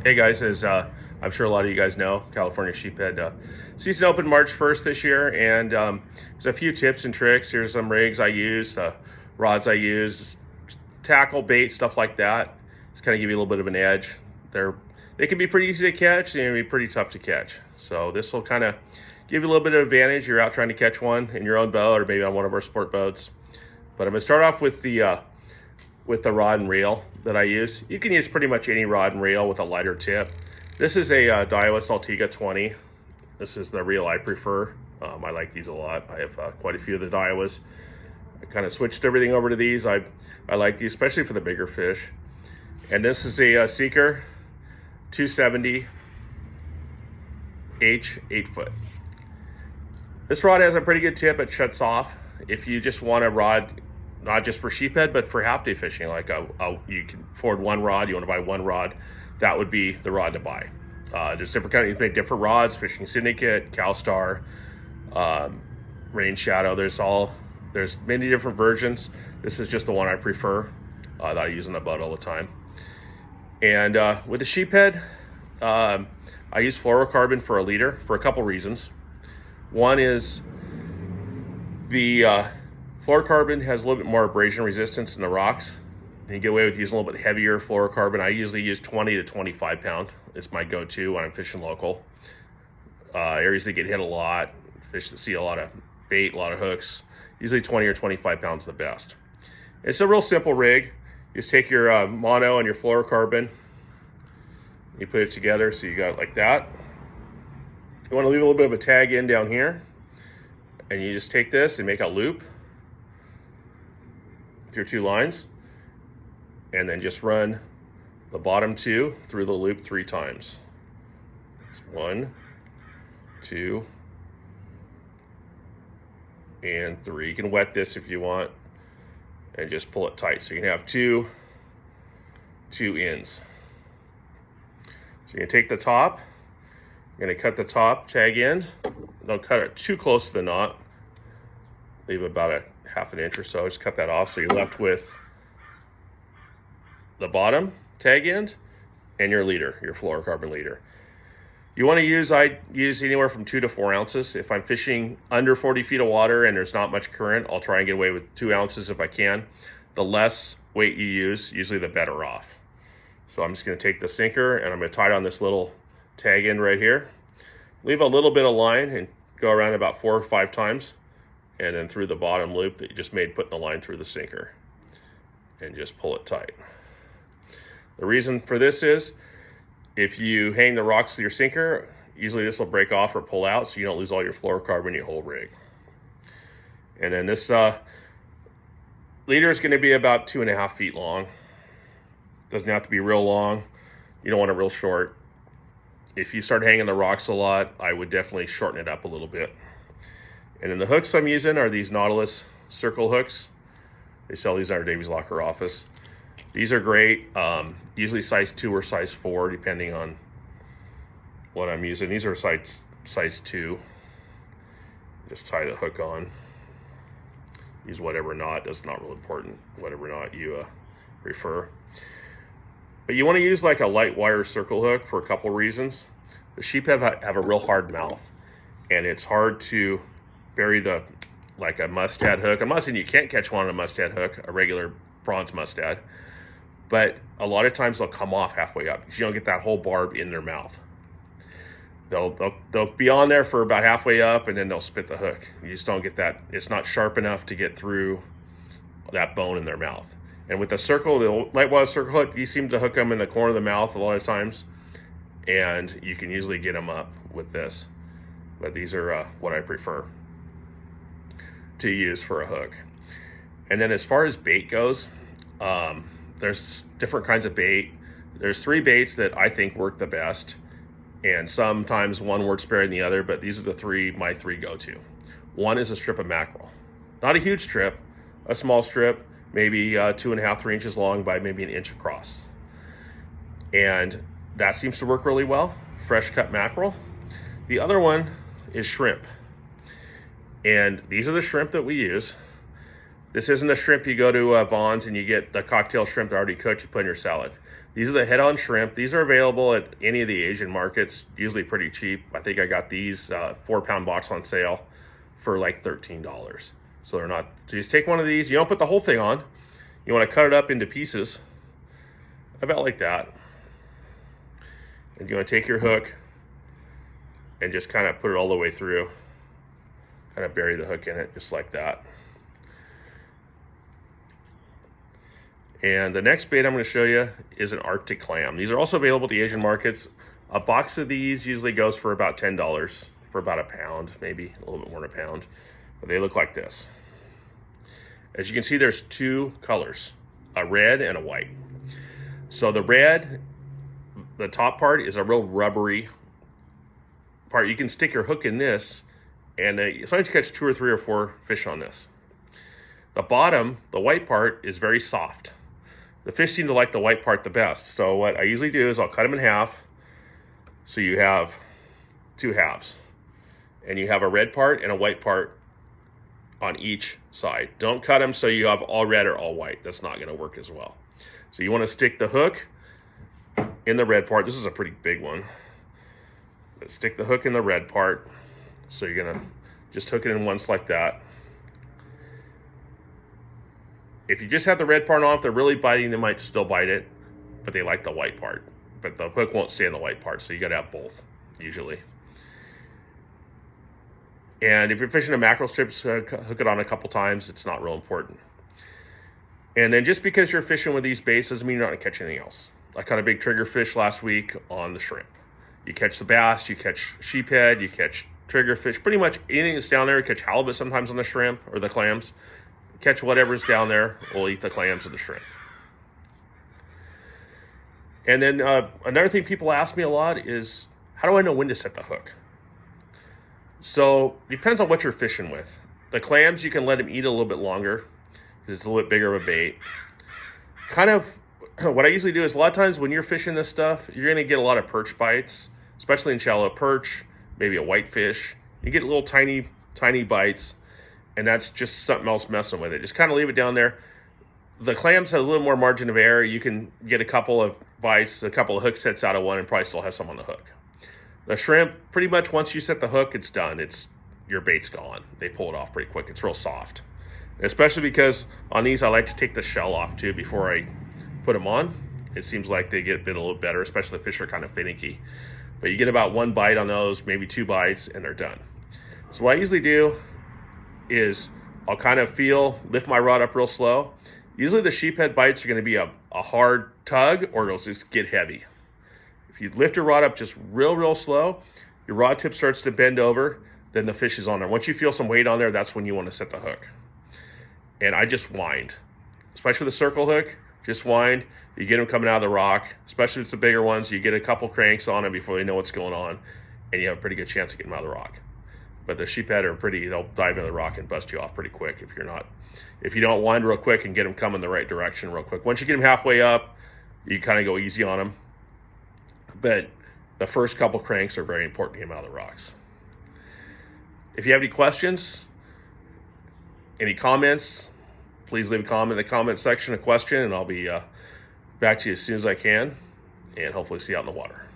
Hey guys, as I'm sure a lot of you guys know, California Sheephead season opened March 1st this year, and there's a few tips and tricks. Here's some rigs I use, rods I use, tackle, bait, stuff like that. Just kind of give you a little bit of an edge. They can be pretty easy to catch, and they can be pretty tough to catch. So this will kind of give you a little bit of advantage. You're out trying to catch one in your own boat or maybe on one of our sport boats. But I'm gonna start off with the rod and reel that I use. You can use pretty much any rod and reel with a lighter tip. This is a Daiwa Saltiga 20. This is the reel I prefer. I like these a lot. I have quite a few of the Daiwas. I kind of switched everything over to these. I like these, especially for the bigger fish. And this is a Seeker 270 H 8-foot. This rod has a pretty good tip. It shuts off. If you just want a rod, not just for sheephead, but for half day fishing, like you can afford one rod, you want to buy one rod, that would be the rod to buy. There's different kinds, you make different rods, Fishing Syndicate, CalStar, Rain Shadow. There's many different versions. This is just the one I prefer, that I use on the boat all the time. And with the sheephead, I use fluorocarbon for a leader for a couple reasons. One is the fluorocarbon has a little bit more abrasion resistance than the rocks, and you get away with using a little bit heavier fluorocarbon. I usually use 20 to 25 pound. It's my go-to when I'm fishing local. Areas that get hit a lot, fish that see a lot of bait, a lot of hooks, usually 20 or 25 pounds the best. It's a real simple rig. You just take your mono and your fluorocarbon, you put it together so you got it like that. You want to leave a little bit of a tag in down here, and you just take this and make a loop with your two lines, and then just run the bottom two through the loop 3 times. It's 1, 2, and 3. You can wet this if you want, and just pull it tight so you can have two ends. So you're gonna take the top, you're gonna cut the top tag end. Don't cut it too close to the knot. Leave about a half an inch or so. Just cut that off so you're left with the bottom tag end and your leader, your fluorocarbon leader. You want to use, I use anywhere from 2 to 4 ounces. If I'm fishing under 40 feet of water and there's not much current, I'll try and get away with 2 ounces if I can. The less weight you use, usually the better off. So I'm just going to take the sinker and I'm going to tie it on this little tag end right here. Leave a little bit of line and go around about 4 or 5 times, and then through the bottom loop that you just made, putting the line through the sinker, and just pull it tight. The reason for this is if you hang the rocks with your sinker, easily this will break off or pull out so you don't lose all your fluorocarbon in your whole rig. And then this leader is going to be about 2.5 feet long. Doesn't have to be real long. You don't want it real short. If you start hanging the rocks a lot, I would definitely shorten it up a little bit. And then the hooks I'm using are these Nautilus circle hooks. They sell these at our Davey's Locker office. These are great, usually size 2 or size 4, depending on what I'm using. These are size 2. Just tie the hook on. Use whatever knot, that's not real important, whatever knot you prefer. But you want to use like a light wire circle hook for a couple reasons. The sheephead have a real hard mouth, and it's hard to bury like a mustad hook. I'm not saying you can't catch one on a mustad hook, a regular bronze mustad, but a lot of times they'll come off halfway up because you don't get that whole barb in their mouth. They'll be on there for about halfway up, and then they'll spit the hook. You just don't get that. It's not sharp enough to get through that bone in their mouth. And with the circle, the light wire circle hook, you seem to hook them in the corner of the mouth a lot of times, and you can usually get them up with this. But these are what I prefer to use for a hook. And then as far as bait goes, there's different kinds of bait. There's 3 baits that I think work the best, and sometimes one works better than the other, but these are my three go-to. One is a strip of mackerel. Not a huge strip, a small strip, maybe 2.5, 3 inches long by maybe an inch across. And that seems to work really well, fresh cut mackerel. The other one is shrimp. And these are the shrimp that we use. This isn't a shrimp you go to Vaughn's and you get the cocktail shrimp already cooked, you put in your salad. These are the head-on shrimp. These are available at any of the Asian markets, usually pretty cheap. I think I got these 4-pound box on sale for like $13. So they're not, so you just take one of these, you don't put the whole thing on. You want to cut it up into pieces, about like that. And you want to take your hook and just kind of put it all the way through. Kind of bury the hook in it, just like that. And the next bait I'm going to show you is an Arctic clam. These are also available at the Asian markets. A box of these usually goes for about $10 for about a pound, maybe a little bit more than a pound. But they look like this. As you can see, there's two colors, a red and a white. So the red, the top part is a real rubbery part. You can stick your hook in this, and sometimes you catch 2 or 3 or 4 fish on this. The bottom, the white part, is very soft. The fish seem to like the white part the best. So what I usually do is I'll cut them in half. So you have 2 halves. And you have a red part and a white part on each side. Don't cut them so you have all red or all white. That's not going to work as well. So you want to stick the hook in the red part. This is a pretty big one. But stick the hook in the red part. So you're going to just hook it in once like that. If you just have the red part on, if they're really biting, they might still bite it, but they like the white part. But the hook won't stay in the white part, so you gotta have both, usually. And if you're fishing a mackerel strips, hook it on a couple times. It's not real important. And then just because you're fishing with these baits doesn't mean you're not gonna catch anything else. I caught a big trigger fish last week on the shrimp. You catch the bass, you catch sheephead, you catch trigger fish, pretty much anything that's down there. You catch halibut sometimes on the shrimp or the clams. Catch whatever's down there, we'll eat the clams or the shrimp. And then another thing people ask me a lot is, how do I know when to set the hook? So it depends on what you're fishing with. The clams, you can let them eat a little bit longer because it's a little bit bigger of a bait. Kind of what I usually do is a lot of times when you're fishing this stuff, you're going to get a lot of perch bites, especially in shallow perch, maybe a whitefish. You get little tiny bites. And that's just something else messing with it. Just kind of leave it down there. The clams have a little more margin of error. You can get a couple of bites, a couple of hook sets out of one, and probably still have some on the hook. The shrimp, pretty much once you set the hook, it's done. Your bait's gone. They pull it off pretty quick. It's real soft. Especially because on these, I like to take the shell off too before I put them on. It seems like they get a little better, especially the fish are kind of finicky. But you get about 1 bite on those, maybe 2 bites, and they're done. So what I usually do is I'll kind of lift my rod up real slow. Usually the sheephead bites are going to be a hard tug, or it'll just get heavy. If you lift your rod up just real slow, your rod tip starts to bend over, then the fish is on there. Once you feel some weight on there, that's when you want to set the hook. And I just wind, especially with the circle hook, just wind. You get them coming out of the rock, especially if it's the bigger ones. You get a couple cranks on them before they know what's going on, and you have a pretty good chance of getting them out of the rock. But the sheephead they'll dive into the rock and bust you off pretty quick if you don't wind real quick and get them coming the right direction real quick. Once you get them halfway up, you kind of go easy on them. But the first couple cranks are very important to get them out of the rocks. If you have any questions, any comments, please leave a comment in the comment section, a question, and I'll be back to you as soon as I can, and hopefully see you out in the water.